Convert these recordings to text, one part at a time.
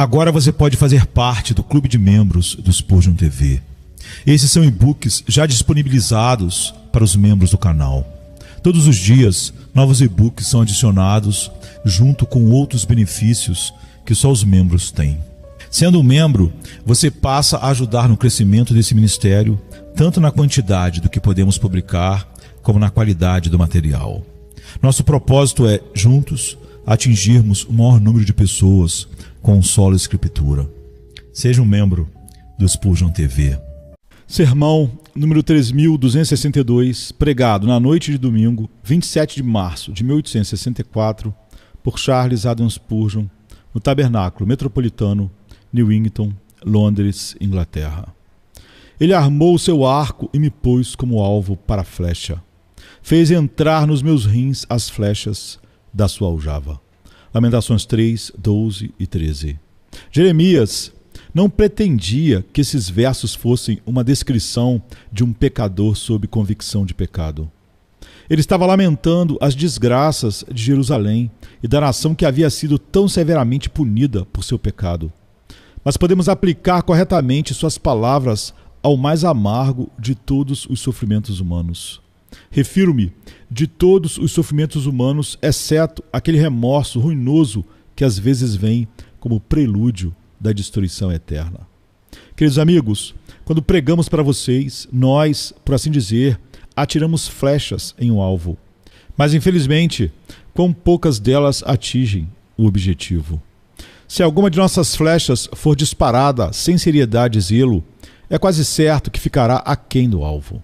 Agora você pode fazer parte do clube de membros do Spurgeon TV. Esses são e-books já disponibilizados para os membros do canal. Todos os dias, novos e-books são adicionados junto com outros benefícios que só os membros têm. Sendo um membro, você passa a ajudar no crescimento desse ministério, tanto na quantidade do que podemos publicar, como na qualidade do material. Nosso propósito é, juntos, atingirmos o maior número de pessoas com sola escritura. Seja um membro do Spurgeon TV. Sermão número 3262, pregado na noite de domingo, 27 de março de 1864, por Charles Haddon Spurgeon, no Tabernáculo Metropolitano, Newington, Londres, Inglaterra. Ele armou o seu arco e me pôs como alvo para a flecha. Fez entrar nos meus rins as flechas da sua aljava. Lamentações 3, 12 e 13. Jeremias não pretendia que esses versos fossem uma descrição de um pecador sob convicção de pecado. Ele estava lamentando as desgraças de Jerusalém e da nação que havia sido tão severamente punida por seu pecado. Mas podemos aplicar corretamente suas palavras ao mais amargo de todos os sofrimentos humanos. Refiro-me de todos os sofrimentos humanos, exceto aquele remorso ruinoso que às vezes vem como prelúdio da destruição eterna. Queridos amigos, quando pregamos para vocês, nós, por assim dizer, atiramos flechas em um alvo. Mas, infelizmente, quão poucas delas atingem o objetivo. Se alguma de nossas flechas for disparada sem seriedade e zelo, é quase certo que ficará aquém do alvo.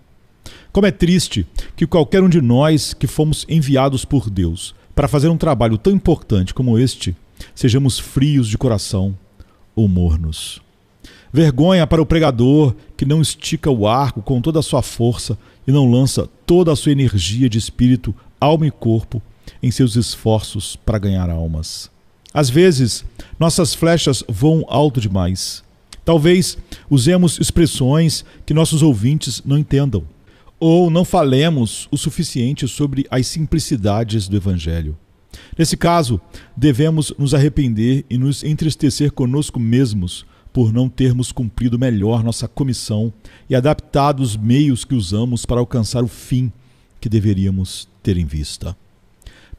Como é triste que qualquer um de nós que fomos enviados por Deus para fazer um trabalho tão importante como este, sejamos frios de coração ou mornos. Vergonha para o pregador que não estica o arco com toda a sua força e não lança toda a sua energia de espírito, alma e corpo em seus esforços para ganhar almas. Às vezes, nossas flechas voam alto demais. Talvez usemos expressões que nossos ouvintes não entendam, ou não falemos o suficiente sobre as simplicidades do Evangelho. Nesse caso, devemos nos arrepender e nos entristecer conosco mesmos por não termos cumprido melhor nossa comissão e adaptado os meios que usamos para alcançar o fim que deveríamos ter em vista.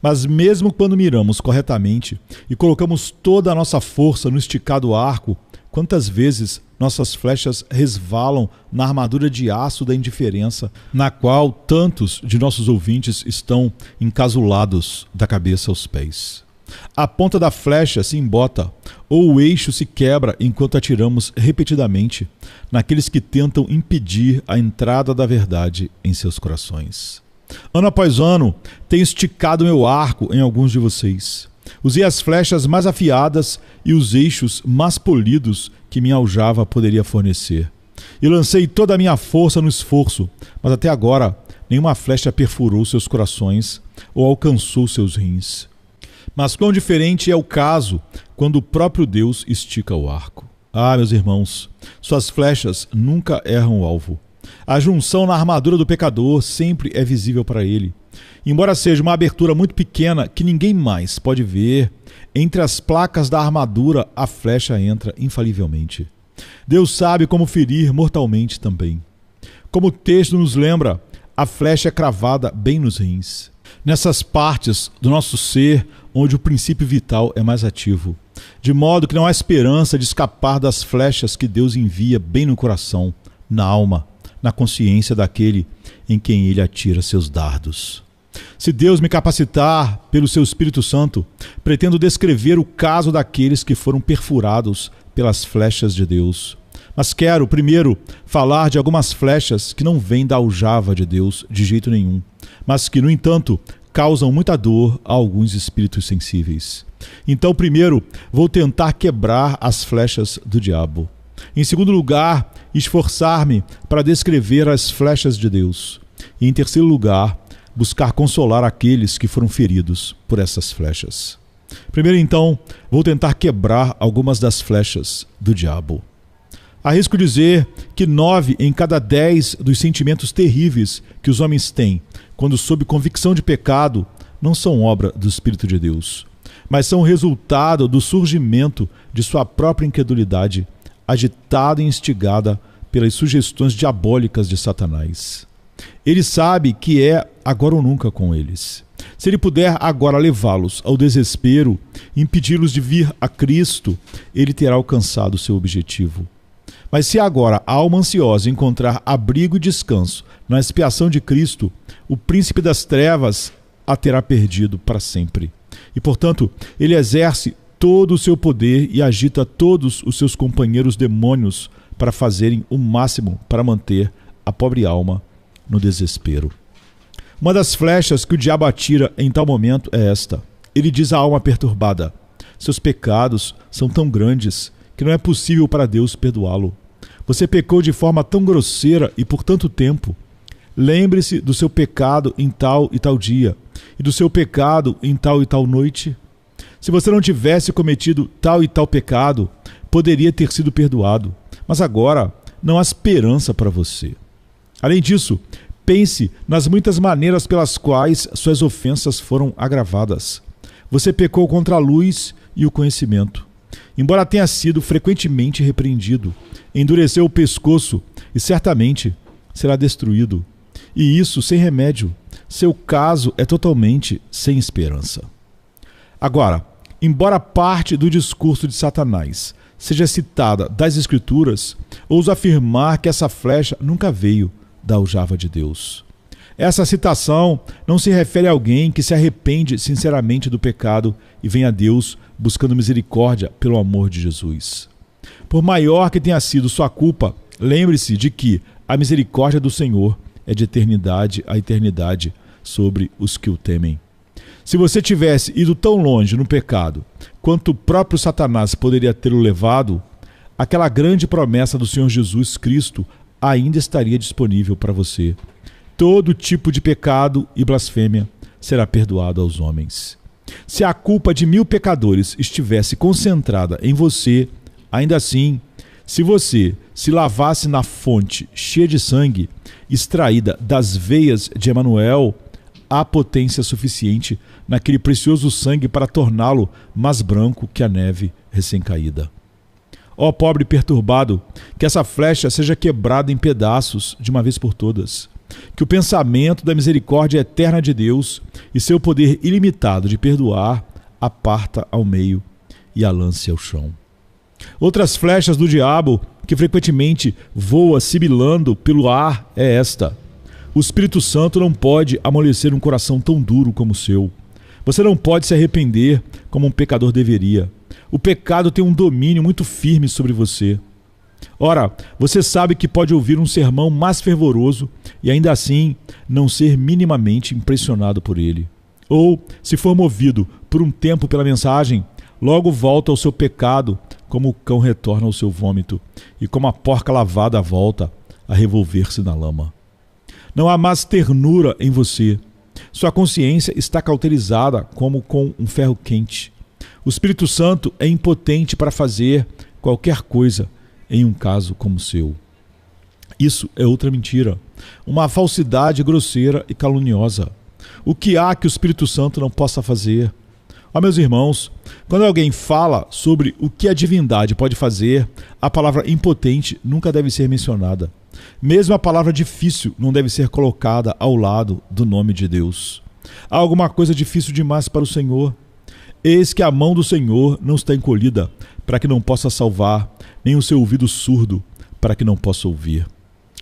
Mas mesmo quando miramos corretamente e colocamos toda a nossa força no esticado arco, quantas vezes nossas flechas resvalam na armadura de aço da indiferença, na qual tantos de nossos ouvintes estão encasulados da cabeça aos pés. A ponta da flecha se embota, ou o eixo se quebra enquanto atiramos repetidamente naqueles que tentam impedir a entrada da verdade em seus corações. Ano após ano, tenho esticado meu arco em alguns de vocês. Usei as flechas mais afiadas e os eixos mais polidos que minha aljava poderia fornecer. E lancei toda a minha força no esforço, mas até agora nenhuma flecha perfurou seus corações ou alcançou seus rins. Mas quão diferente é o caso quando o próprio Deus estica o arco. Ah, meus irmãos, suas flechas nunca erram o alvo. A junção na armadura do pecador sempre é visível para ele. Embora seja uma abertura muito pequena que ninguém mais pode ver, entre as placas da armadura a flecha entra infalivelmente. Deus sabe como ferir mortalmente também. Como o texto nos lembra, a flecha é cravada bem nos rins. Nessas partes do nosso ser onde o princípio vital é mais ativo, de modo que não há esperança de escapar das flechas que Deus envia bem no coração, na alma, na consciência daquele em quem ele atira seus dardos. Se Deus me capacitar pelo seu Espírito Santo, pretendo descrever o caso daqueles que foram perfurados pelas flechas de Deus. Mas quero, primeiro, falar de algumas flechas que não vêm da aljava de Deus de jeito nenhum, mas que, no entanto, causam muita dor a alguns espíritos sensíveis. Então, primeiro, vou tentar quebrar as flechas do diabo. Em segundo lugar, esforçar-me para descrever as flechas de Deus. E, em terceiro lugar, buscar consolar aqueles que foram feridos por essas flechas. Primeiro, então, vou tentar quebrar algumas das flechas do diabo. Arrisco dizer que 9 em cada 10 dos sentimentos terríveis que os homens têm, quando sob convicção de pecado, não são obra do Espírito de Deus, mas são o resultado do surgimento de sua própria incredulidade, agitada e instigada pelas sugestões diabólicas de Satanás. Ele sabe que é agora ou nunca com eles. Se ele puder agora levá-los ao desespero, impedi-los de vir a Cristo, ele terá alcançado seu objetivo. Mas se agora a alma ansiosa encontrar abrigo e descanso na expiação de Cristo, o príncipe das trevas a terá perdido para sempre. E, portanto, ele exerce todo o seu poder e agita todos os seus companheiros demônios para fazerem o máximo para manter a pobre alma no desespero. Uma das flechas que o diabo atira em tal momento é esta. Ele diz à alma perturbada: seus pecados são tão grandes que não é possível para Deus perdoá-lo. Você pecou de forma tão grosseira e por tanto tempo. Lembre-se do seu pecado em tal e tal dia, e do seu pecado em tal e tal noite. Se você não tivesse cometido tal e tal pecado, poderia ter sido perdoado, mas agora não há esperança para você. Além disso, pense nas muitas maneiras pelas quais suas ofensas foram agravadas. Você pecou contra a luz e o conhecimento. Embora tenha sido frequentemente repreendido, endureceu o pescoço e certamente será destruído. E isso sem remédio. Seu caso é totalmente sem esperança. Agora, embora parte do discurso de Satanás seja citada das Escrituras, ouso afirmar que essa flecha nunca veio da aljava de Deus. Essa citação não se refere a alguém que se arrepende sinceramente do pecado e vem a Deus buscando misericórdia pelo amor de Jesus. Por maior que tenha sido sua culpa, lembre-se de que a misericórdia do Senhor é de eternidade a eternidade sobre os que o temem. Se você tivesse ido tão longe no pecado quanto o próprio Satanás poderia tê-lo levado, aquela grande promessa do Senhor Jesus Cristo ainda estaria disponível para você. Todo tipo de pecado e blasfêmia será perdoado aos homens. Se a culpa de 1000 pecadores estivesse concentrada em você, ainda assim, se você se lavasse na fonte cheia de sangue, extraída das veias de Emanuel, há potência suficiente naquele precioso sangue para torná-lo mais branco que a neve recém-caída. Ó pobre perturbado, que essa flecha seja quebrada em pedaços de uma vez por todas. Que o pensamento da misericórdia eterna de Deus e seu poder ilimitado de perdoar a parta ao meio e a lance ao chão. Outras flechas do diabo que frequentemente voa sibilando pelo ar é esta: o Espírito Santo não pode amolecer um coração tão duro como o seu. Você não pode se arrepender como um pecador deveria. O pecado tem um domínio muito firme sobre você. Ora, você sabe que pode ouvir um sermão mais fervoroso e ainda assim não ser minimamente impressionado por ele. Ou, se for movido por um tempo pela mensagem, logo volta ao seu pecado como o cão retorna ao seu vômito e como a porca lavada volta a revolver-se na lama. Não há mais ternura em você. Sua consciência está cauterizada como com um ferro quente. O Espírito Santo é impotente para fazer qualquer coisa em um caso como o seu. Isso é outra mentira, uma falsidade grosseira e caluniosa. O que há que o Espírito Santo não possa fazer? Ó, meus irmãos, quando alguém fala sobre o que a divindade pode fazer, a palavra impotente nunca deve ser mencionada. Mesmo a palavra difícil não deve ser colocada ao lado do nome de Deus. Há alguma coisa difícil demais para o Senhor? Eis que a mão do Senhor não está encolhida, para que não possa salvar, nem o seu ouvido surdo, para que não possa ouvir.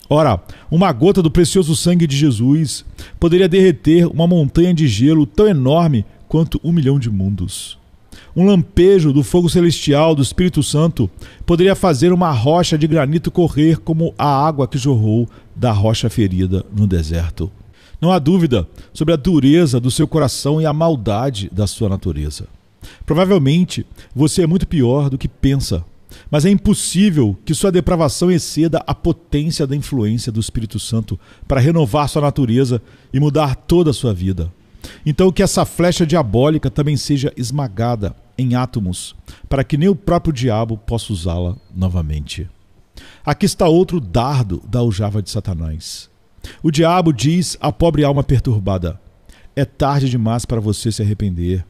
Ora, uma gota do precioso sangue de Jesus poderia derreter uma montanha de gelo tão enorme quanto 1 milhão de mundos. Um lampejo do fogo celestial do Espírito Santo poderia fazer uma rocha de granito correr como a água que jorrou da rocha ferida no deserto. Não há dúvida sobre a dureza do seu coração e a maldade da sua natureza. Provavelmente você é muito pior do que pensa, mas é impossível que sua depravação exceda a potência da influência do Espírito Santo para renovar sua natureza e mudar toda a sua vida. Então que essa flecha diabólica também seja esmagada em átomos, para que nem o próprio diabo possa usá-la novamente. Aqui está outro dardo da aljava de Satanás. O diabo diz à pobre alma perturbada: é tarde demais para você se arrepender.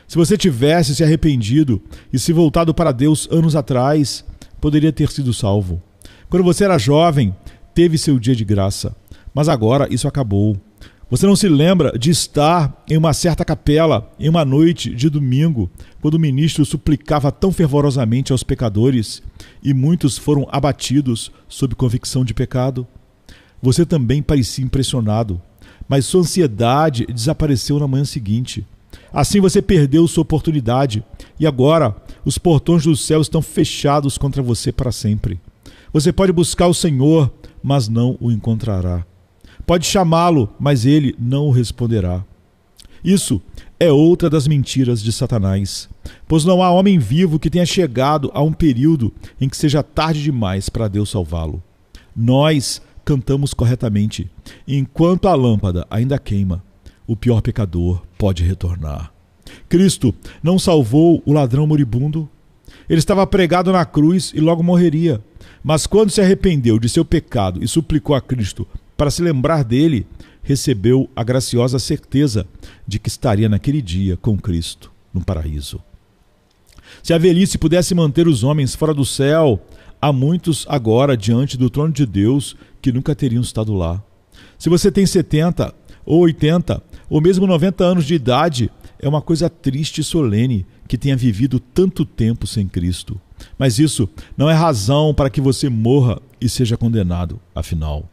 Se você tivesse se arrependido e se voltado para Deus anos atrás, poderia ter sido salvo. Quando você era jovem, teve seu dia de graça, mas agora isso acabou. Você não se lembra de estar em uma certa capela em uma noite de domingo, quando o ministro suplicava tão fervorosamente aos pecadores e muitos foram abatidos sob convicção de pecado? Você também parecia impressionado, mas sua ansiedade desapareceu na manhã seguinte. Assim você perdeu sua oportunidade e agora os portões do céu estão fechados contra você para sempre. Você pode buscar o Senhor, mas não o encontrará. Pode chamá-lo, mas ele não o responderá. Isso é outra das mentiras de Satanás, pois não há homem vivo que tenha chegado a um período em que seja tarde demais para Deus salvá-lo. Nós cantamos corretamente, e enquanto a lâmpada ainda queima, o pior pecador pode retornar. Cristo não salvou o ladrão moribundo? Ele estava pregado na cruz e logo morreria. Mas quando se arrependeu de seu pecado e suplicou a Cristo para se lembrar dele, recebeu a graciosa certeza de que estaria naquele dia com Cristo no paraíso. Se a velhice pudesse manter os homens fora do céu, há muitos agora diante do trono de Deus que nunca teriam estado lá. Se você tem 70 ou 80 ou mesmo 90 anos de idade, é uma coisa triste e solene que tenha vivido tanto tempo sem Cristo. Mas isso não é razão para que você morra e seja condenado, afinal.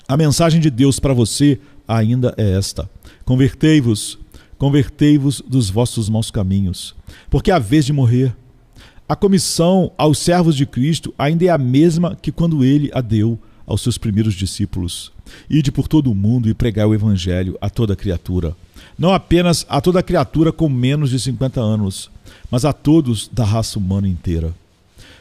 A mensagem de Deus para você ainda é esta: convertei-vos dos vossos maus caminhos, porque é a vez de morrer. A comissão aos servos de Cristo ainda é a mesma que quando ele a deu aos seus primeiros discípulos. Ide por todo o mundo e pregai o evangelho a toda criatura. Não apenas a toda criatura com menos de 50 anos, mas a todos da raça humana inteira.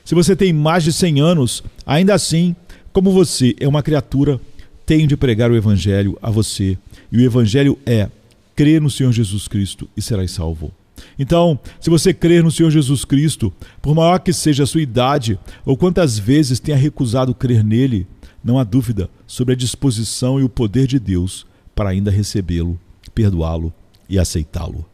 Se você tem mais de 100 anos, ainda assim, como você é uma criatura, tenho de pregar o evangelho a você. E o evangelho é: crê no Senhor Jesus Cristo e serás salvo. Então, se você crer no Senhor Jesus Cristo, por maior que seja a sua idade ou quantas vezes tenha recusado crer nele, não há dúvida sobre a disposição e o poder de Deus para ainda recebê-lo, perdoá-lo e aceitá-lo.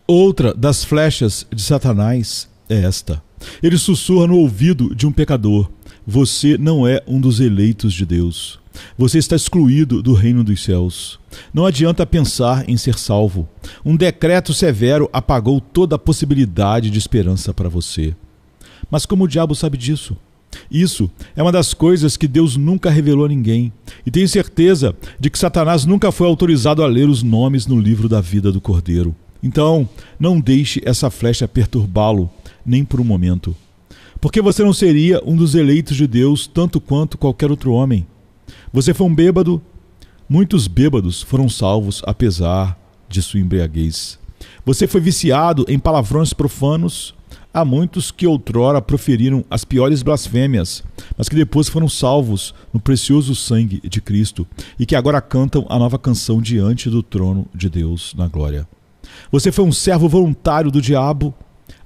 Outra das flechas de Satanás é esta. Ele sussurra no ouvido de um pecador: você não é um dos eleitos de Deus. Você está excluído do reino dos céus. Não adianta pensar em ser salvo. Um decreto severo apagou toda a possibilidade de esperança para você. Mas como o diabo sabe disso? Isso é uma das coisas que Deus nunca revelou a ninguém. E tenho certeza de que Satanás nunca foi autorizado a ler os nomes no livro da vida do Cordeiro. Então, não deixe essa flecha perturbá-lo, nem por um momento. Porque você não seria um dos eleitos de Deus tanto quanto qualquer outro homem. Você foi um bêbado. Muitos bêbados foram salvos apesar de sua embriaguez. Você foi viciado em palavrões profanos. Há muitos que outrora proferiram as piores blasfêmias, mas que depois foram salvos no precioso sangue de Cristo e que agora cantam a nova canção diante do trono de Deus na glória. Você foi um servo voluntário do diabo.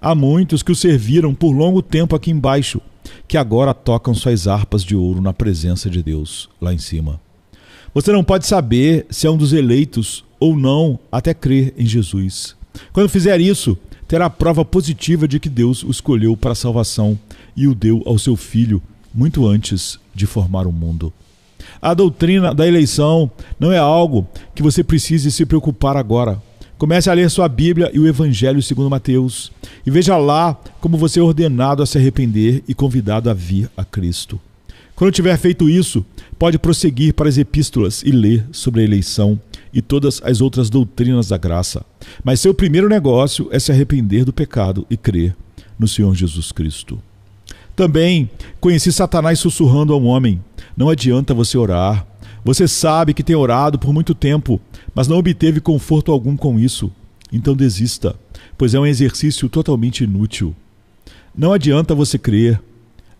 Há muitos que o serviram por longo tempo aqui embaixo, que agora tocam suas harpas de ouro na presença de Deus lá em cima. Você não pode saber se é um dos eleitos ou não até crer em Jesus. Quando fizer isso, terá a prova positiva de que Deus o escolheu para a salvação e o deu ao seu Filho muito antes de formar o mundo. A doutrina da eleição não é algo que você precise se preocupar agora. Comece a ler sua Bíblia e o Evangelho segundo Mateus e veja lá como você é ordenado a se arrepender e convidado a vir a Cristo. Quando tiver feito isso, pode prosseguir para as epístolas e ler sobre a eleição e todas as outras doutrinas da graça. Mas seu primeiro negócio é se arrepender do pecado e crer no Senhor Jesus Cristo. Também conheci Satanás sussurrando ao homem: não adianta você orar. Você sabe que tem orado por muito tempo, mas não obteve conforto algum com isso. Então desista, pois é um exercício totalmente inútil. Não adianta você crer.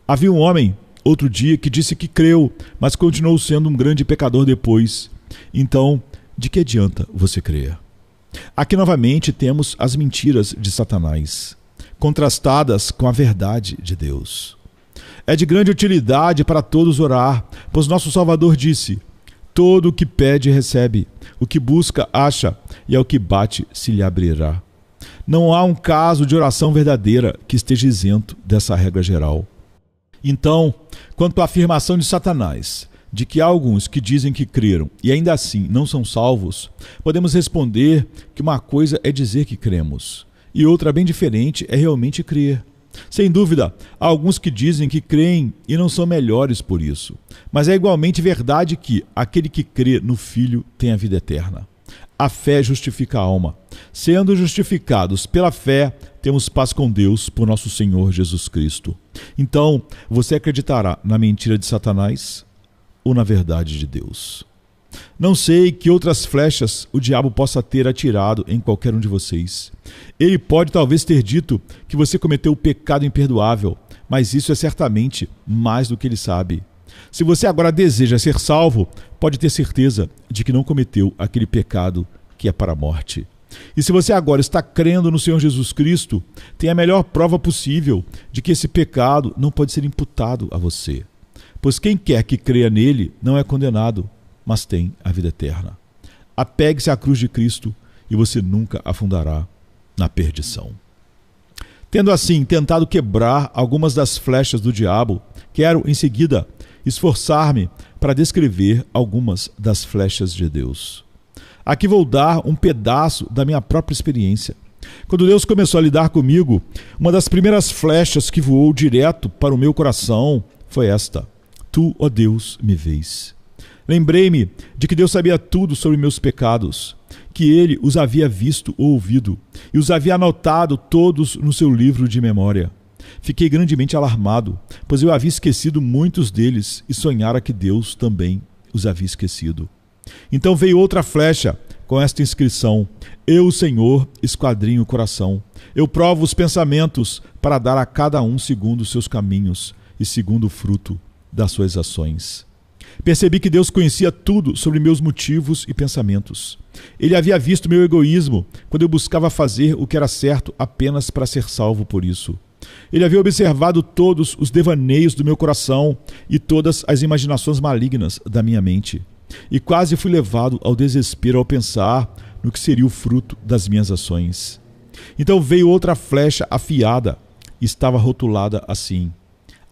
Havia um homem, outro dia, que disse que creu, mas continuou sendo um grande pecador depois. Então, de que adianta você crer? Aqui novamente temos as mentiras de Satanás, contrastadas com a verdade de Deus. É de grande utilidade para todos orar, pois nosso Salvador disse: todo o que pede recebe, o que busca acha, e ao que bate se lhe abrirá. Não há um caso de oração verdadeira que esteja isento dessa regra geral. Então, quanto à afirmação de Satanás, de que há alguns que dizem que creram e ainda assim não são salvos, podemos responder que uma coisa é dizer que cremos e outra bem diferente é realmente crer. Sem dúvida, há alguns que dizem que creem e não são melhores por isso, mas é igualmente verdade que aquele que crê no Filho tem a vida eterna. A fé justifica a alma. Sendo justificados pela fé, temos paz com Deus por nosso Senhor Jesus Cristo. Então, você acreditará na mentira de Satanás ou na verdade de Deus? Não sei que outras flechas o diabo possa ter atirado em qualquer um de vocês. Ele pode talvez ter dito que você cometeu o pecado imperdoável, mas isso é certamente mais do que ele sabe. Se você agora deseja ser salvo, pode ter certeza de que não cometeu aquele pecado que é para a morte. E se você agora está crendo no Senhor Jesus Cristo, tem a melhor prova possível de que esse pecado não pode ser imputado a você. Pois quem quer que creia nele não é condenado, mas tem a vida eterna. Apegue-se à cruz de Cristo e você nunca afundará na perdição. Tendo assim tentado quebrar algumas das flechas do diabo, quero em seguida esforçar-me para descrever algumas das flechas de Deus. Aqui vou dar um pedaço da minha própria experiência. Quando Deus começou a lidar comigo, uma das primeiras flechas que voou direto para o meu coração foi esta: Tu, ó Deus, me vês. Lembrei-me de que Deus sabia tudo sobre meus pecados, que Ele os havia visto ou ouvido e os havia anotado todos no seu livro de memória. Fiquei grandemente alarmado, pois eu havia esquecido muitos deles e sonhara que Deus também os havia esquecido. Então veio outra flecha com esta inscrição: Eu, Senhor, esquadrinho o coração. Eu provo os pensamentos para dar a cada um segundo os seus caminhos e segundo o fruto das suas ações. Percebi que Deus conhecia tudo sobre meus motivos e pensamentos. Ele havia visto meu egoísmo quando eu buscava fazer o que era certo apenas para ser salvo por isso. Ele havia observado todos os devaneios do meu coração e todas as imaginações malignas da minha mente. E quase fui levado ao desespero ao pensar no que seria o fruto das minhas ações. Então veio outra flecha afiada e estava rotulada assim: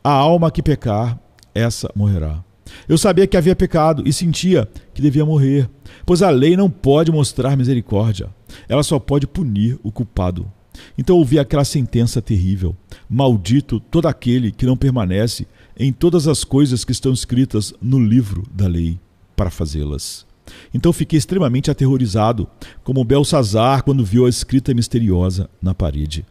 A alma que pecar, essa morrerá. Eu sabia que havia pecado e sentia que devia morrer, pois a lei não pode mostrar misericórdia, ela só pode punir o culpado. Então ouvi aquela sentença terrível: Maldito todo aquele que não permanece em todas as coisas que estão escritas no livro da lei, para fazê-las. Então fiquei extremamente aterrorizado, como Belsazar quando viu a escrita misteriosa na parede.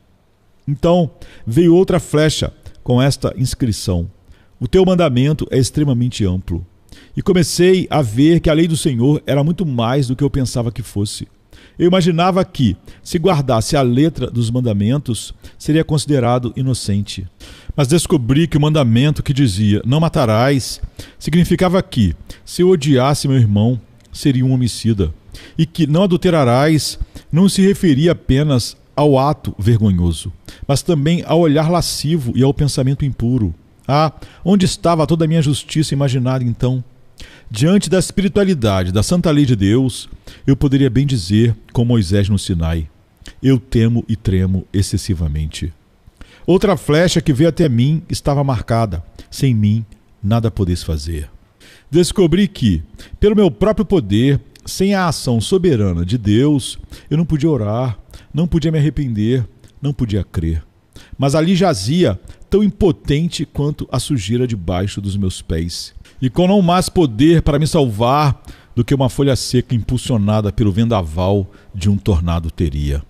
Então veio outra flecha com esta inscrição: O teu mandamento é extremamente amplo. E comecei a ver que a lei do Senhor era muito mais do que eu pensava que fosse. Eu imaginava que, se guardasse a letra dos mandamentos, seria considerado inocente. Mas descobri que o mandamento que dizia não matarás significava que, se eu odiasse meu irmão, seria um homicida. E que não adulterarás não se referia apenas ao ato vergonhoso, mas também ao olhar lascivo e ao pensamento impuro. Ah, onde estava toda a minha justiça imaginada então? Diante da espiritualidade da santa lei de Deus, eu poderia bem dizer, com Moisés no Sinai: Eu temo e tremo excessivamente. Outra flecha que veio até mim estava marcada: Sem mim, nada podeis fazer. Descobri que, pelo meu próprio poder, sem a ação soberana de Deus, eu não podia orar, não podia me arrepender, não podia crer. Mas ali jazia, tão impotente quanto a sujeira debaixo dos meus pés, e com não mais poder para me salvar do que uma folha seca impulsionada pelo vendaval de um tornado teria.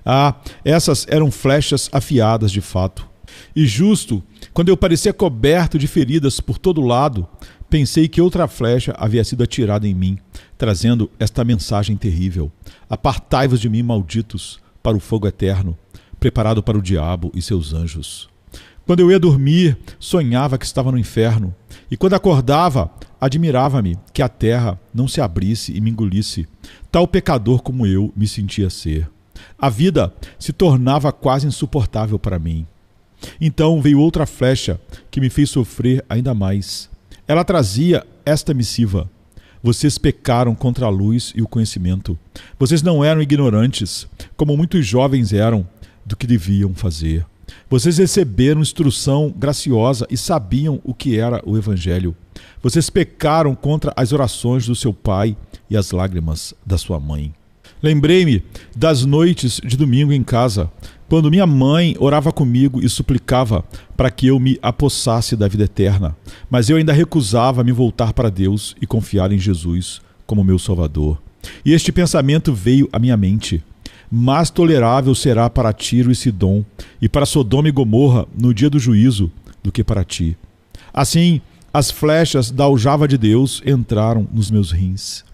Ah, essas eram flechas afiadas de fato. E justo quando eu parecia coberto de feridas por todo lado, pensei que outra flecha havia sido atirada em mim, trazendo esta mensagem terrível: Apartai-vos de mim, malditos, para o fogo eterno, preparado para o diabo e seus anjos. Quando eu ia dormir, sonhava que estava no inferno, e quando acordava, admirava-me que a terra não se abrisse e me engolisse. Tal pecador como eu me sentia ser. A vida se tornava quase insuportável para mim. Então veio outra flecha que me fez sofrer ainda mais. Ela trazia esta missiva: Vocês pecaram contra a luz e o conhecimento. Vocês não eram ignorantes, como muitos jovens eram, do que deviam fazer. Vocês receberam instrução graciosa e sabiam o que era o Evangelho. Vocês pecaram contra as orações do seu pai e as lágrimas da sua mãe. Lembrei-me das noites de domingo em casa, quando minha mãe orava comigo e suplicava para que eu me apossasse da vida eterna, mas eu ainda recusava me voltar para Deus e confiar em Jesus como meu Salvador. E este pensamento veio à minha mente: mais tolerável será para Tiro e Sidom e para Sodoma e Gomorra no dia do juízo do que para ti. Assim, as flechas da aljava de Deus entraram nos meus rins.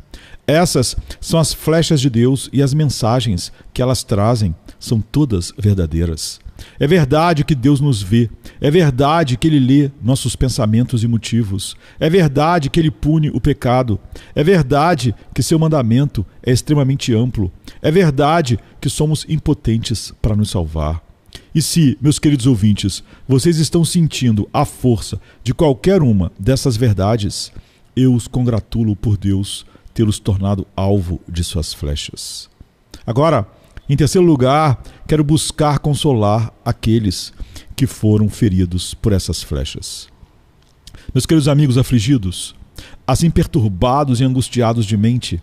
Essas são as flechas de Deus e as mensagens que elas trazem são todas verdadeiras. É verdade que Deus nos vê, é verdade que Ele lê nossos pensamentos e motivos, é verdade que Ele pune o pecado, é verdade que seu mandamento é extremamente amplo, é verdade que somos impotentes para nos salvar. E se, meus queridos ouvintes, vocês estão sentindo a força de qualquer uma dessas verdades, eu os congratulo por Deus tê-los tornado alvo de suas flechas. Agora, em terceiro lugar, quero buscar consolar aqueles que foram feridos por essas flechas. Meus queridos amigos afligidos, assim perturbados e angustiados de mente,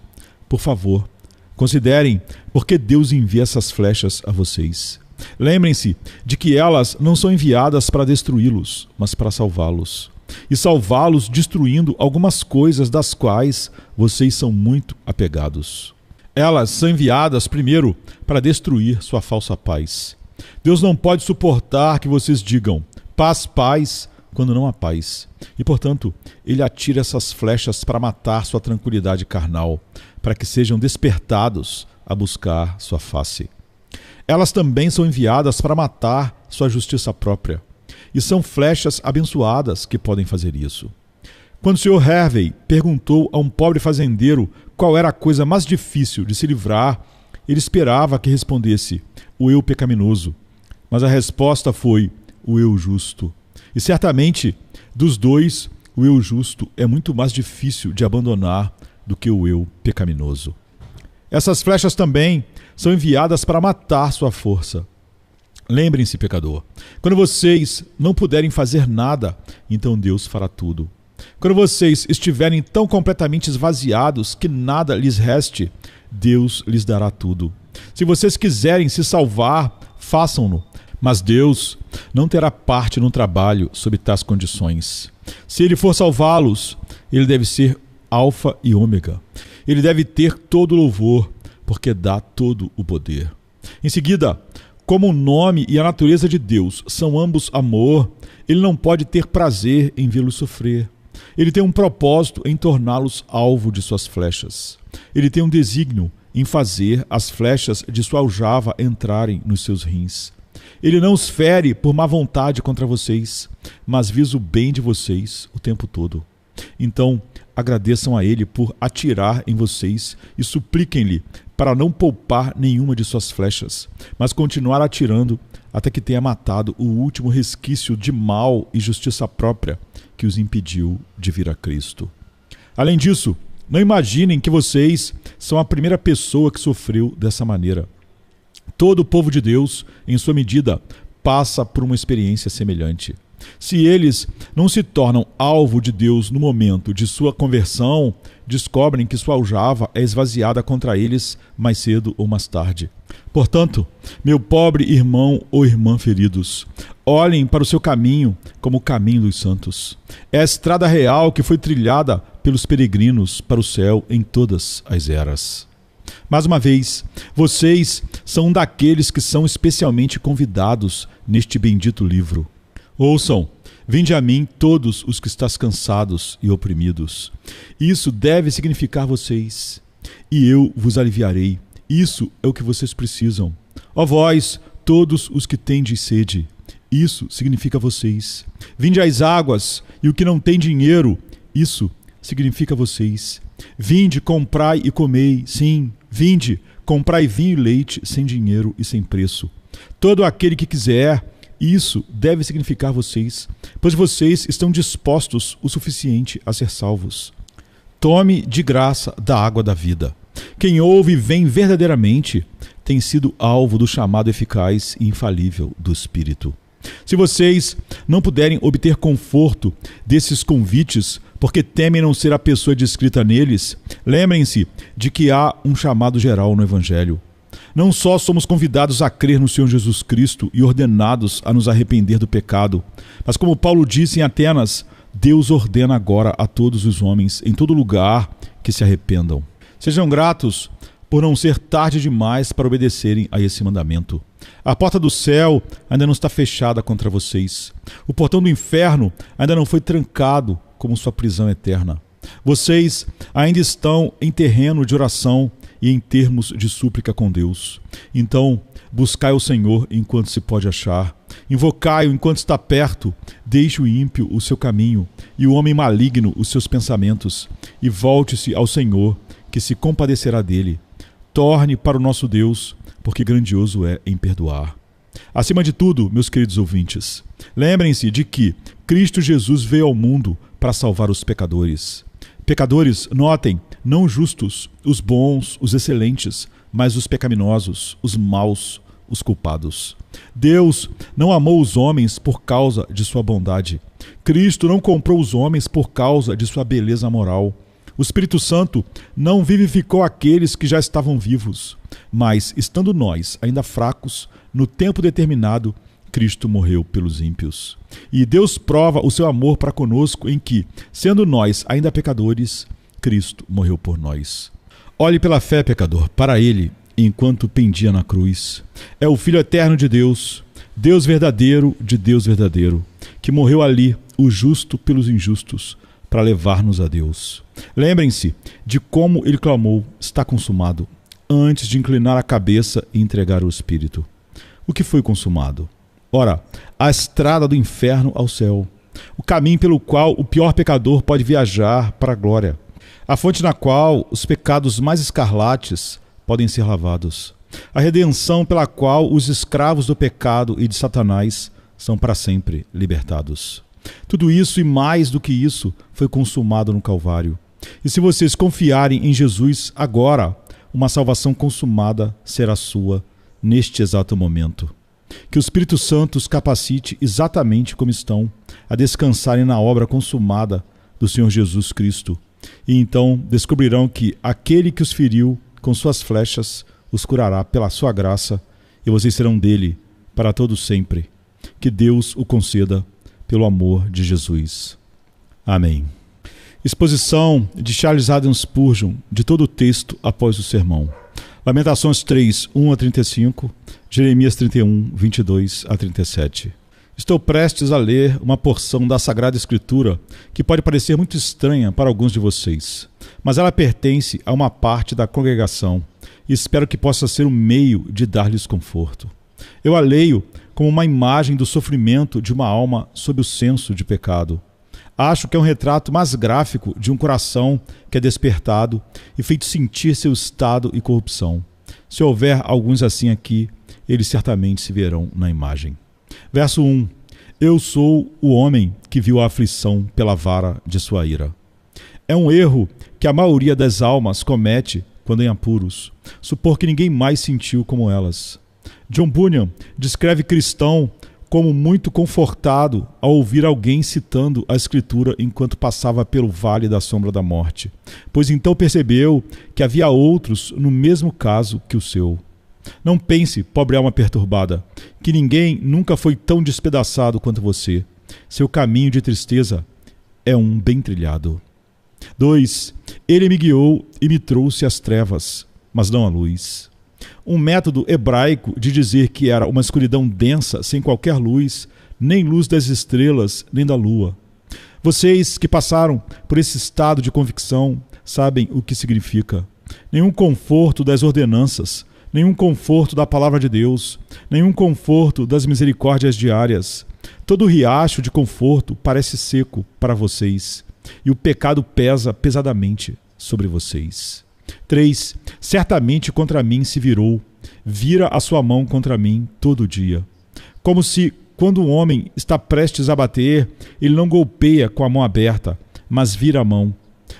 por favor, considerem por que Deus envia essas flechas a vocês. Lembrem-se de que elas não são enviadas para destruí-los, mas para salvá-los. E salvá-los destruindo algumas coisas das quais vocês são muito apegados. Elas são enviadas primeiro para destruir sua falsa paz. Deus não pode suportar que vocês digam paz, paz, quando não há paz. E, portanto, Ele atira essas flechas para matar sua tranquilidade carnal, para que sejam despertados a buscar sua face. Elas também são enviadas para matar sua justiça própria. E são flechas abençoadas que podem fazer isso. Quando o Sr. Harvey perguntou a um pobre fazendeiro qual era a coisa mais difícil de se livrar, ele esperava que respondesse: o eu pecaminoso. Mas a resposta foi: o eu justo. E certamente, dos dois, o eu justo é muito mais difícil de abandonar do que o eu pecaminoso. Essas flechas também são enviadas para matar sua força. Lembrem-se, pecador, quando vocês não puderem fazer nada, então Deus fará tudo. Quando vocês estiverem tão completamente esvaziados que nada lhes reste, Deus lhes dará tudo. Se vocês quiserem se salvar, façam-no, mas Deus não terá parte no trabalho sob tais condições. Se Ele for salvá-los, Ele deve ser alfa e ômega. Ele deve ter todo o louvor, porque dá todo o poder. Em seguida, como o nome e a natureza de Deus são ambos amor, Ele não pode ter prazer em vê-los sofrer. Ele tem um propósito em torná-los alvo de suas flechas. Ele tem um desígnio em fazer as flechas de sua aljava entrarem nos seus rins. Ele não os fere por má vontade contra vocês, mas visa o bem de vocês o tempo todo. Então, agradeçam a Ele por atirar em vocês e supliquem-lhe para não poupar nenhuma de suas flechas, mas continuar atirando até que tenha matado o último resquício de mal e justiça própria que os impediu de vir a Cristo. Além disso, não imaginem que vocês são a primeira pessoa que sofreu dessa maneira. Todo o povo de Deus, em sua medida, passa por uma experiência semelhante. Se eles não se tornam alvo de Deus no momento de sua conversão, descobrem que sua aljava é esvaziada contra eles mais cedo ou mais tarde. Portanto, meu pobre irmão ou irmã feridos, olhem para o seu caminho como o caminho dos santos. É a estrada real que foi trilhada pelos peregrinos para o céu em todas as eras. Mais uma vez, vocês são um daqueles que são especialmente convidados neste bendito livro. Ouçam, vinde a mim todos os que estáis cansados e oprimidos. Isso deve significar vocês, e eu vos aliviarei. Isso é o que vocês precisam. Ó vós, todos os que tendes sede, isso significa vocês. Vinde às águas, e o que não tem dinheiro, isso significa vocês. Vinde, comprai e comei, sim, vinde, comprai vinho e leite sem dinheiro e sem preço. Todo aquele que quiser, isso deve significar vocês, pois vocês estão dispostos o suficiente a ser salvos. Tome de graça da água da vida. Quem ouve e vem verdadeiramente tem sido alvo do chamado eficaz e infalível do Espírito. Se vocês não puderem obter conforto desses convites porque temem não ser a pessoa descrita neles, lembrem-se de que há um chamado geral no Evangelho. Não só somos convidados a crer no Senhor Jesus Cristo e ordenados a nos arrepender do pecado, mas como Paulo disse em Atenas, Deus ordena agora a todos os homens, em todo lugar, que se arrependam. Sejam gratos por não ser tarde demais para obedecerem a esse mandamento. A porta do céu ainda não está fechada contra vocês. O portão do inferno ainda não foi trancado como sua prisão eterna. Vocês ainda estão em terreno de oração e em termos de súplica com Deus. Então, buscai o Senhor enquanto se pode achar. Invocai-o enquanto está perto. Deixe o ímpio o seu caminho e o homem maligno os seus pensamentos. E volte-se ao Senhor, que se compadecerá dele. Torne para o nosso Deus, porque grandioso é em perdoar. Acima de tudo, meus queridos ouvintes, lembrem-se de que Cristo Jesus veio ao mundo para salvar os pecadores. Pecadores, notem, não justos, os bons, os excelentes, mas os pecaminosos, os maus, os culpados. Deus não amou os homens por causa de sua bondade. Cristo não comprou os homens por causa de sua beleza moral. O Espírito Santo não vivificou aqueles que já estavam vivos, mas, estando nós ainda fracos, no tempo determinado, Cristo morreu pelos ímpios. E Deus prova o seu amor para conosco em que, sendo nós ainda pecadores, Cristo morreu por nós. Olhe pela fé, pecador, para Ele, enquanto pendia na cruz. É o Filho eterno de Deus, Deus verdadeiro de Deus verdadeiro, que morreu ali, o justo pelos injustos, para levar-nos a Deus. Lembrem-se de como Ele clamou, está consumado, antes de inclinar a cabeça e entregar o Espírito. O que foi consumado? Ora, a estrada do inferno ao céu, o caminho pelo qual o pior pecador pode viajar para a glória, a fonte na qual os pecados mais escarlates podem ser lavados, a redenção pela qual os escravos do pecado e de Satanás são para sempre libertados. Tudo isso e mais do que isso foi consumado no Calvário. E se vocês confiarem em Jesus agora, uma salvação consumada será sua neste exato momento. Que o Espírito Santo os capacite exatamente como estão, a descansarem na obra consumada do Senhor Jesus Cristo. E então descobrirão que aquele que os feriu com suas flechas os curará pela sua graça, e vocês serão dele para todo sempre. Que Deus o conceda pelo amor de Jesus. Amém. Exposição de Charles Haddon Spurgeon de todo o texto após o sermão. Lamentações 3, 1 a 35, Jeremias 31, 22 a 37. Estou prestes a ler uma porção da Sagrada Escritura que pode parecer muito estranha para alguns de vocês, mas ela pertence a uma parte da congregação e espero que possa ser um meio de dar-lhes conforto. Eu a leio como uma imagem do sofrimento de uma alma sob o senso de pecado. Acho que é um retrato mais gráfico de um coração que é despertado e feito sentir seu estado e corrupção. Se houver alguns assim aqui, eles certamente se verão na imagem. Verso 1. Eu sou o homem que viu a aflição pela vara de sua ira. É um erro que a maioria das almas comete quando em apuros, supor que ninguém mais sentiu como elas. John Bunyan descreve cristão como muito confortado ao ouvir alguém citando a Escritura enquanto passava pelo vale da sombra da morte, pois então percebeu que havia outros no mesmo caso que o seu. Não pense, pobre alma perturbada, que ninguém nunca foi tão despedaçado quanto você. Seu caminho de tristeza é um bem trilhado. 2. Ele me guiou e me trouxe às trevas, mas não à luz. Um método hebraico de dizer que era uma escuridão densa, sem qualquer luz, nem luz das estrelas, nem da lua. Vocês que passaram por esse estado de convicção sabem o que significa. Nenhum conforto das ordenanças, nenhum conforto da palavra de Deus, nenhum conforto das misericórdias diárias. Todo riacho de conforto parece seco para vocês, e o pecado pesa pesadamente sobre vocês. 3. Certamente contra mim se virou, vira a sua mão contra mim todo dia. Como se, quando um homem está prestes a bater, ele não golpeia com a mão aberta, mas vira a mão.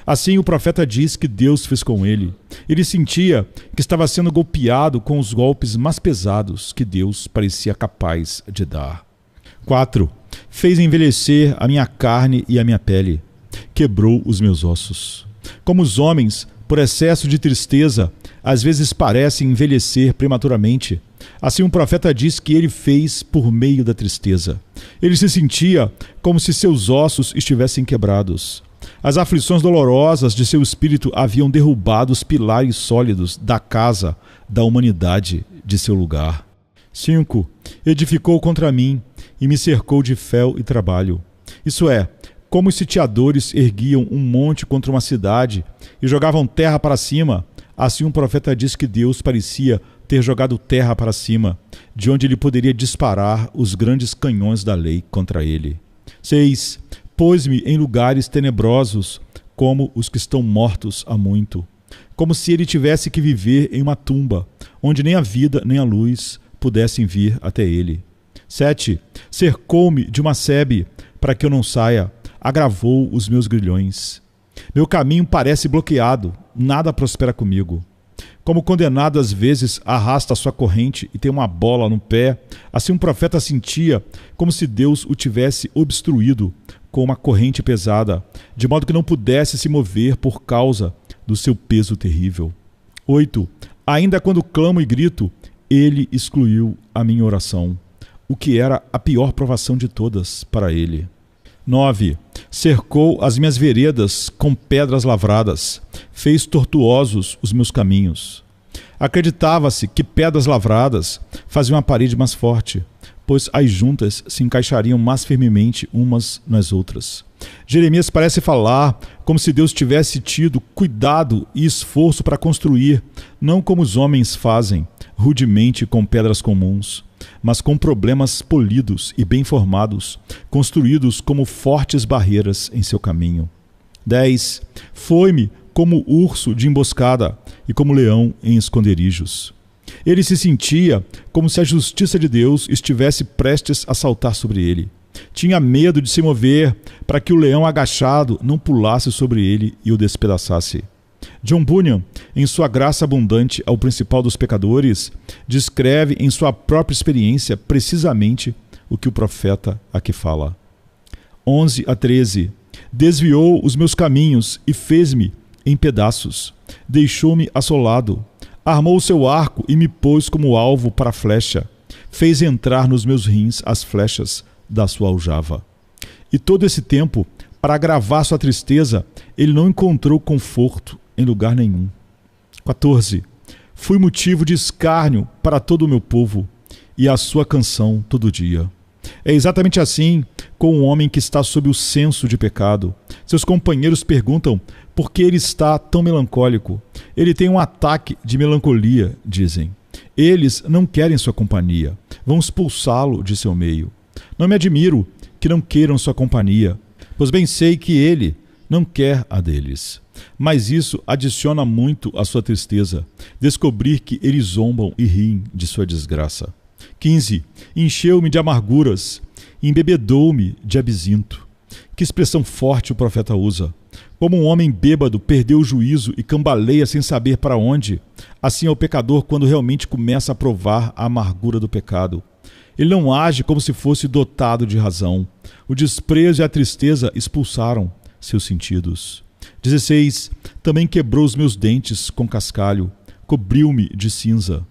Assim o profeta diz que Deus fez com ele. Ele sentia que estava sendo golpeado com os golpes mais pesados que Deus parecia capaz de dar. 4. Fez envelhecer a minha carne e a minha pele. Quebrou os meus ossos. Como os homens, por excesso de tristeza, às vezes parecem envelhecer prematuramente, assim um profeta diz que ele fez por meio da tristeza. Ele se sentia como se seus ossos estivessem quebrados. As aflições dolorosas de seu espírito haviam derrubado os pilares sólidos da casa da humanidade de seu lugar. 5. Edificou contra mim e me cercou de fel e trabalho. Isso é, como os sitiadores erguiam um monte contra uma cidade e jogavam terra para cima, assim um profeta diz que Deus parecia ter jogado terra para cima, de onde ele poderia disparar os grandes canhões da lei contra ele. 6. Pôs-me em lugares tenebrosos, como os que estão mortos há muito, como se ele tivesse que viver em uma tumba, onde nem a vida nem a luz pudessem vir até ele. 7. Cercou-me de uma sebe, para que eu não saia, agravou os meus grilhões. Meu caminho parece bloqueado, nada prospera comigo. Como condenado às vezes arrasta a sua corrente e tem uma bola no pé, assim um profeta sentia como se Deus o tivesse obstruído com uma corrente pesada, de modo que não pudesse se mover por causa do seu peso terrível. 8. Ainda quando clamo e grito, ele excluiu a minha oração, o que era a pior provação de todas para ele. 9. Cercou as minhas veredas com pedras lavradas, fez tortuosos os meus caminhos. Acreditava-se que pedras lavradas faziam a parede mais forte, pois as juntas se encaixariam mais firmemente umas nas outras. Jeremias parece falar como se Deus tivesse tido cuidado e esforço para construir, não como os homens fazem, rudemente com pedras comuns, mas com problemas polidos e bem formados, construídos como fortes barreiras em seu caminho. 10. Foi-me como urso de emboscada e como leão em esconderijos. Ele se sentia como se a justiça de Deus estivesse prestes a saltar sobre ele. Tinha medo de se mover para que o leão agachado não pulasse sobre ele e o despedaçasse. John Bunyan, em sua graça abundante ao principal dos pecadores, descreve em sua própria experiência precisamente o que o profeta aqui fala. 11 a 13. Desviou os meus caminhos e fez-me em pedaços. Deixou-me assolado. Armou o seu arco e me pôs como alvo para a flecha. Fez entrar nos meus rins as flechas da sua aljava. E todo esse tempo, para agravar sua tristeza, ele não encontrou conforto em lugar nenhum. 14. Fui motivo de escárnio para todo o meu povo, e a sua canção todo dia. É exatamente assim com um homem que está sob o senso de pecado. Seus companheiros perguntam por que ele está tão melancólico. Ele tem um ataque de melancolia, dizem. Eles não querem sua companhia. Vão expulsá-lo de seu meio. Não me admiro que não queiram sua companhia, pois bem sei que ele não quer a deles. Mas isso adiciona muito à sua tristeza, descobrir que eles zombam e riem de sua desgraça. 15. Encheu-me de amarguras, embebedou-me de absinto. Que expressão forte o profeta usa. Como um homem bêbado perdeu o juízo e cambaleia sem saber para onde, assim é o pecador quando realmente começa a provar a amargura do pecado. Ele não age como se fosse dotado de razão. O desprezo e a tristeza expulsaram seus sentidos. 16. Também quebrou os meus dentes com cascalho, cobriu-me de cinza.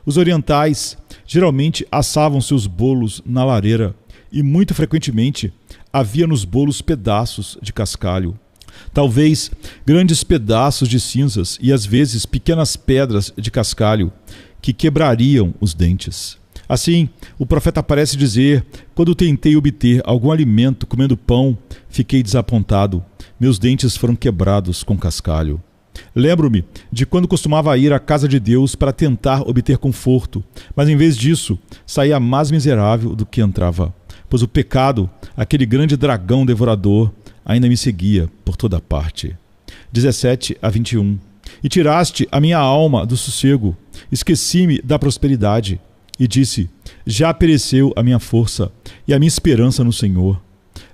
Os orientais geralmente assavam seus bolos na lareira e muito frequentemente havia nos bolos pedaços de cascalho. Talvez grandes pedaços de cinzas e às vezes pequenas pedras de cascalho que quebrariam os dentes. Assim, o profeta parece dizer: quando tentei obter algum alimento comendo pão, fiquei desapontado. Meus dentes foram quebrados com cascalho. Lembro-me de quando costumava ir à casa de Deus para tentar obter conforto, mas em vez disso, saía mais miserável do que entrava, pois o pecado, aquele grande dragão devorador, ainda me seguia por toda parte. 17 a 21. E tiraste a minha alma do sossego, esqueci-me da prosperidade, e disse: já pereceu a minha força e a minha esperança no Senhor.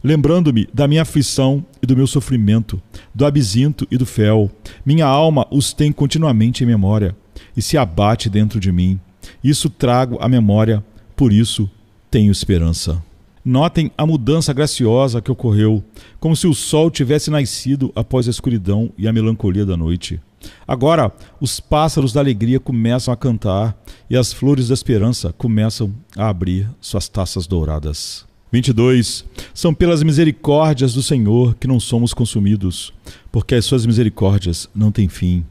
Lembrando-me da minha aflição, e do meu sofrimento, do absinto e do fel. Minha alma os tem continuamente em memória, e se abate dentro de mim. Isso trago à memória, por isso tenho esperança. Notem a mudança graciosa que ocorreu, como se o sol tivesse nascido após a escuridão e a melancolia da noite. Agora, os pássaros da alegria começam a cantar e as flores da esperança começam a abrir suas taças douradas. 22. São pelas misericórdias do Senhor que não somos consumidos, porque as suas misericórdias não têm fim.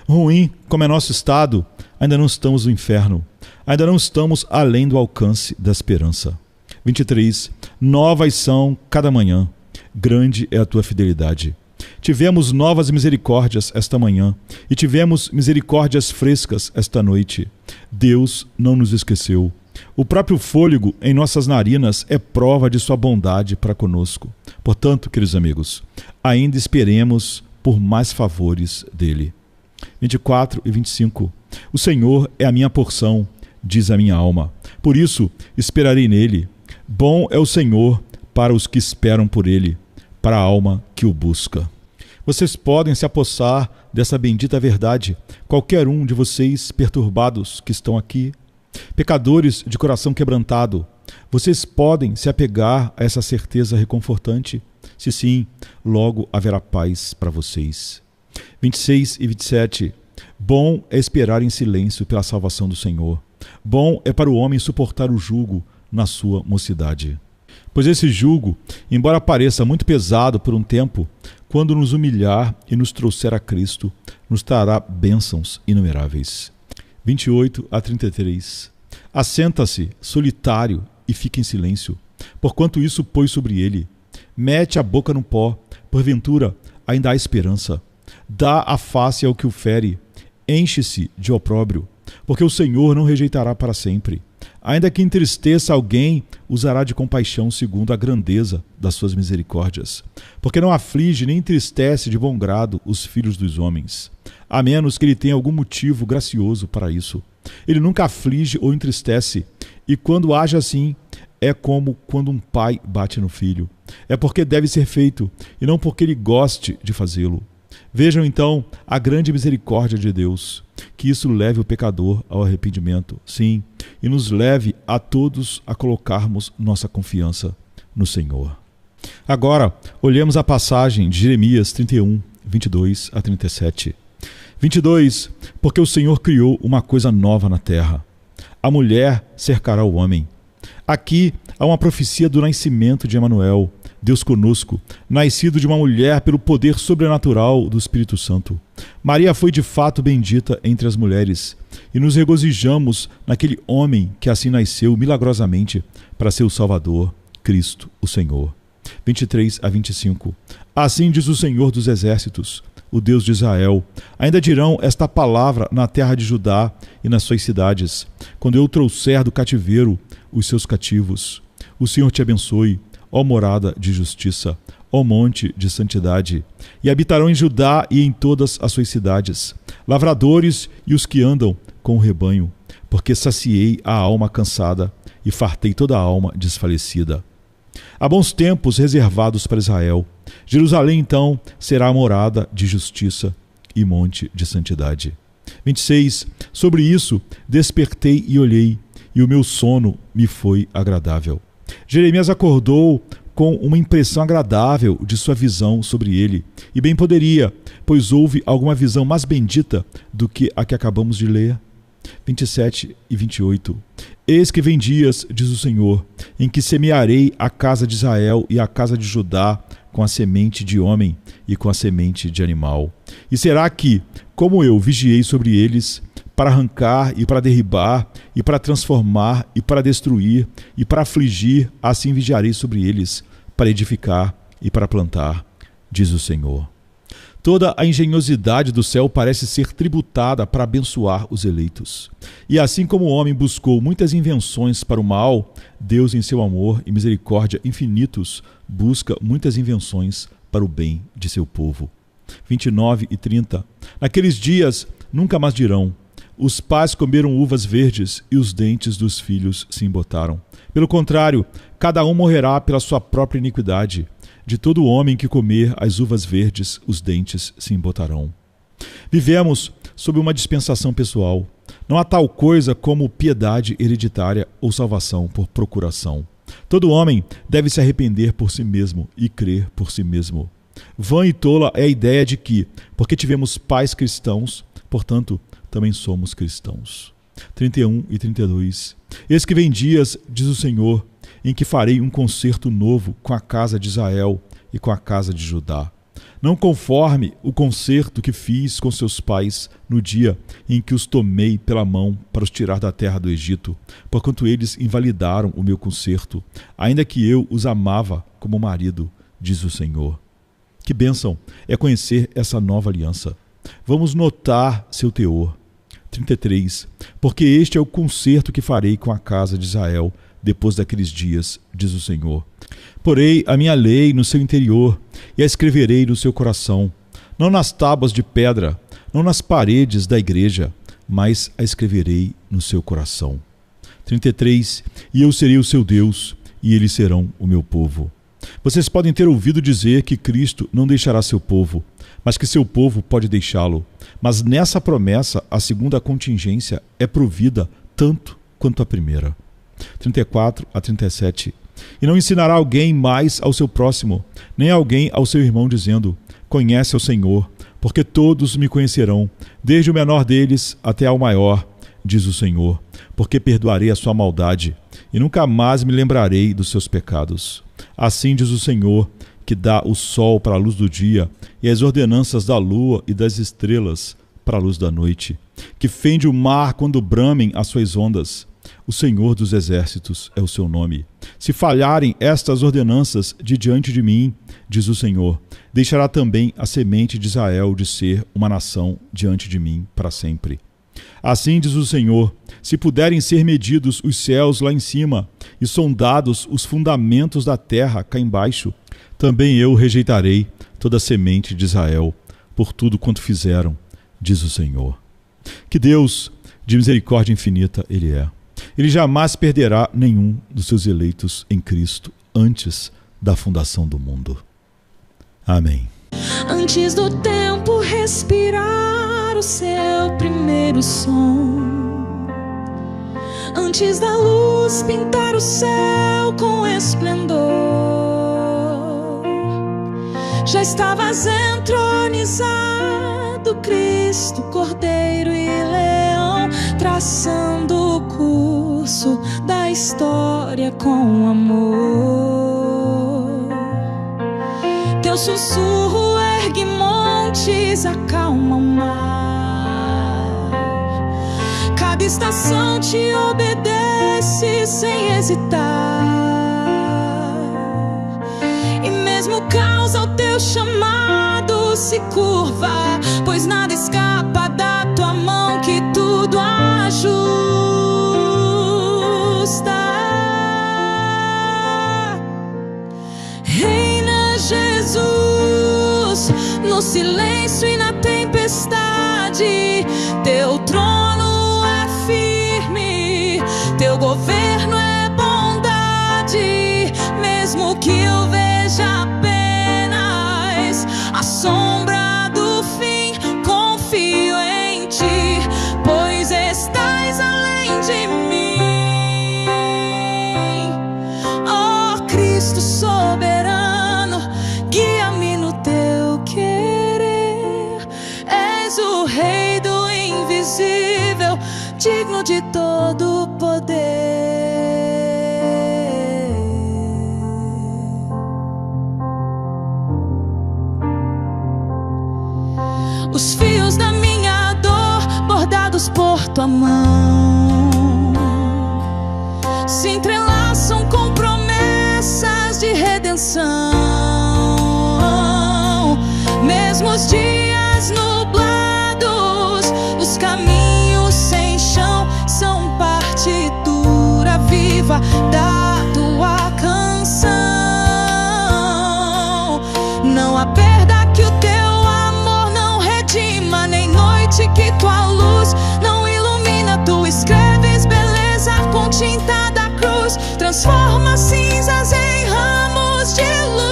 Ruim como é nosso estado, ainda não estamos no inferno, ainda não estamos além do alcance da esperança. 23. Novas são cada manhã, grande é a tua fidelidade. Tivemos novas misericórdias esta manhã e tivemos misericórdias frescas esta noite. Deus não nos esqueceu. O próprio fôlego em nossas narinas é prova de sua bondade para conosco. Portanto, queridos amigos, ainda esperemos por mais favores dele. 24 e 25. O Senhor é a minha porção, diz a minha alma. Por isso, esperarei nele. Bom é o Senhor para os que esperam por ele, para a alma que o busca. Vocês podem se apossar dessa bendita verdade, qualquer um de vocês perturbados que estão aqui, pecadores de coração quebrantado, vocês podem se apegar a essa certeza reconfortante? Se sim, logo haverá paz para vocês. 26 e 27. Bom é esperar em silêncio pela salvação do Senhor. Bom é para o homem suportar o jugo na sua mocidade. Pois esse jugo, embora pareça muito pesado por um tempo, quando nos humilhar e nos trouxer a Cristo, nos trará bênçãos inumeráveis. 28 a 33. Assenta-se, solitário, e fica em silêncio, porquanto isso pôs sobre ele. Mete a boca no pó, porventura ainda há esperança. Dá a face ao que o fere, enche-se de opróbrio, porque o Senhor não rejeitará para sempre. Ainda que entristeça alguém, usará de compaixão segundo a grandeza das suas misericórdias. Porque não aflige nem entristece de bom grado os filhos dos homens, a menos que ele tenha algum motivo gracioso para isso. Ele nunca aflige ou entristece, e quando age assim, é como quando um pai bate no filho. É porque deve ser feito, e não porque ele goste de fazê-lo. Vejam então a grande misericórdia de Deus, que isso leve o pecador ao arrependimento, sim, e nos leve a todos a colocarmos nossa confiança no Senhor. Agora, olhemos a passagem de Jeremias 31, 22 a 37. 22. Porque o Senhor criou uma coisa nova na terra. A mulher cercará o homem. Aqui há uma profecia do nascimento de Emanuel, Deus conosco, nascido de uma mulher pelo poder sobrenatural do Espírito Santo. Maria foi de fato bendita entre as mulheres, e nos regozijamos naquele homem que assim nasceu milagrosamente para ser o Salvador, Cristo, o Senhor. 23 a 25. Assim diz o Senhor dos Exércitos, o Deus de Israel: ainda dirão esta palavra na terra de Judá e nas suas cidades, quando eu trouxer do cativeiro os seus cativos. O Senhor te abençoe, ó morada de justiça, ó monte de santidade, e habitarão em Judá e em todas as suas cidades, lavradores e os que andam com o rebanho, porque saciei a alma cansada e fartei toda a alma desfalecida. Há bons tempos reservados para Israel. Jerusalém, então, será a morada de justiça e monte de santidade. 26. Sobre isso despertei e olhei, e o meu sono me foi agradável. Jeremias acordou com uma impressão agradável de sua visão sobre ele, e bem poderia, pois houve alguma visão mais bendita do que a que acabamos de ler. 27 e 28. Eis que vem dias, diz o Senhor, em que semearei a casa de Israel e a casa de Judá com a semente de homem e com a semente de animal. E será que, como eu vigiei sobre eles, para arrancar e para derribar, e para transformar e para destruir, e para afligir, assim vigiarei sobre eles, para edificar e para plantar, diz o Senhor. Toda a engenhosidade do céu parece ser tributada para abençoar os eleitos. E assim como o homem buscou muitas invenções para o mal, Deus, em seu amor e misericórdia infinitos, busca muitas invenções para o bem de seu povo. 29 e 30. Naqueles dias nunca mais dirão: os pais comeram uvas verdes e os dentes dos filhos se embotaram. Pelo contrário, cada um morrerá pela sua própria iniquidade. De todo homem que comer as uvas verdes, os dentes se embotarão. Vivemos sob uma dispensação pessoal. Não há tal coisa como piedade hereditária ou salvação por procuração. Todo homem deve se arrepender por si mesmo e crer por si mesmo. Vã e tola é a ideia de que, porque tivemos pais cristãos, portanto, também somos cristãos. 31 e 32. Eis que vem dias, diz o Senhor, em que farei um concerto novo com a casa de Israel e com a casa de Judá. Não conforme o concerto que fiz com seus pais no dia em que os tomei pela mão para os tirar da terra do Egito, porquanto eles invalidaram o meu concerto, ainda que eu os amava como marido, diz o Senhor. Que bênção é conhecer essa nova aliança. Vamos notar seu teor. 33. Porque este é o concerto que farei com a casa de Israel depois daqueles dias, diz o Senhor. Porei a minha lei no seu interior e a escreverei no seu coração, não nas tábuas de pedra, não nas paredes da igreja, mas a escreverei no seu coração. 33. E eu serei o seu Deus, e eles serão o meu povo. Vocês podem ter ouvido dizer que Cristo não deixará seu povo, mas que seu povo pode deixá-lo. Mas nessa promessa, a segunda contingência é provida tanto quanto a primeira. 34 a 37. E não ensinará alguém mais ao seu próximo, nem alguém ao seu irmão, dizendo: conhece o Senhor, porque todos me conhecerão, desde o menor deles até ao maior, diz o Senhor, porque perdoarei a sua maldade, e nunca mais me lembrarei dos seus pecados. Assim diz o Senhor, que dá o sol para a luz do dia, e as ordenanças da lua e das estrelas para a luz da noite, que fende o mar quando bramem as suas ondas. O Senhor dos exércitos é o seu nome. Se falharem estas ordenanças de diante de mim, diz o Senhor, deixará também a semente de Israel de ser uma nação diante de mim para sempre. Assim diz o Senhor, se puderem ser medidos os céus lá em cima e sondados os fundamentos da terra cá embaixo, também eu rejeitarei toda a semente de Israel por tudo quanto fizeram, diz o Senhor. Que Deus de misericórdia infinita Ele é. Ele jamais perderá nenhum dos seus eleitos em Cristo antes da fundação do mundo. Amém. Antes do tempo respirar o seu primeiro som, antes da luz pintar o céu com esplendor, já estavas entronizado, Cristo, Cordeiro e Leão, traçando o curso da história com amor. Teu sussurro ergue montes, acalma o mar. Cada estação te obedece sem hesitar. E mesmo o caos ao teu chamado se curva, pois nada escapa da tua mão que tudo ajusta. Reina Jesus, no silêncio e na tempestade, teu trono é firme, teu governo é bondade. Mesmo que eu veja apenas a sombra do fim, confio em ti, pois estás além de mim. Ó Cristo soberano, guia-me no teu querer. És o Rei do invisível, digno de todo poder. Os fios da minha dor, bordados por tua mão, se entrelaçam com promessas de redenção. Mesmo os dias nublados, os caminhos sem chão, são partitura viva da tua canção. Não há perda que o teu amor não redima, nem noite que tua luz não ilumina. transforma cinzas em ramos de luz.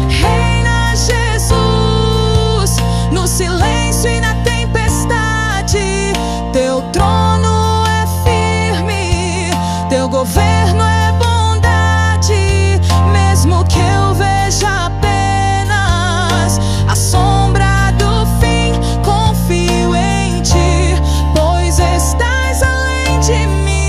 Reina Jesus, no silêncio e na tempestade. Teu trono é firme, teu governo é bondade. Mesmo que eu veja apenas a sombra do fim, confio em ti, pois estás além de mim.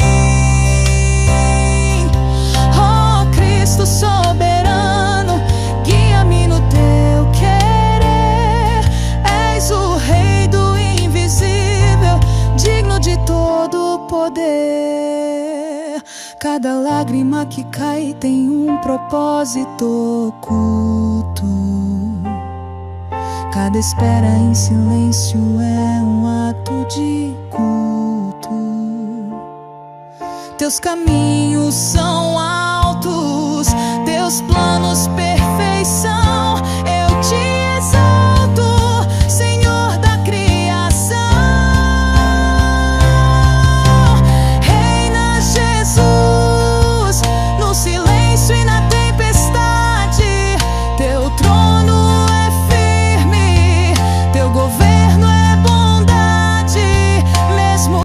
Oh Cristo soberano, guia-me no teu querer. És o Rei do invisível, digno de todo o poder. Cada lágrima que cai tem um propósito oculto. Cada espera em silêncio é um ato de culto. Teus caminhos são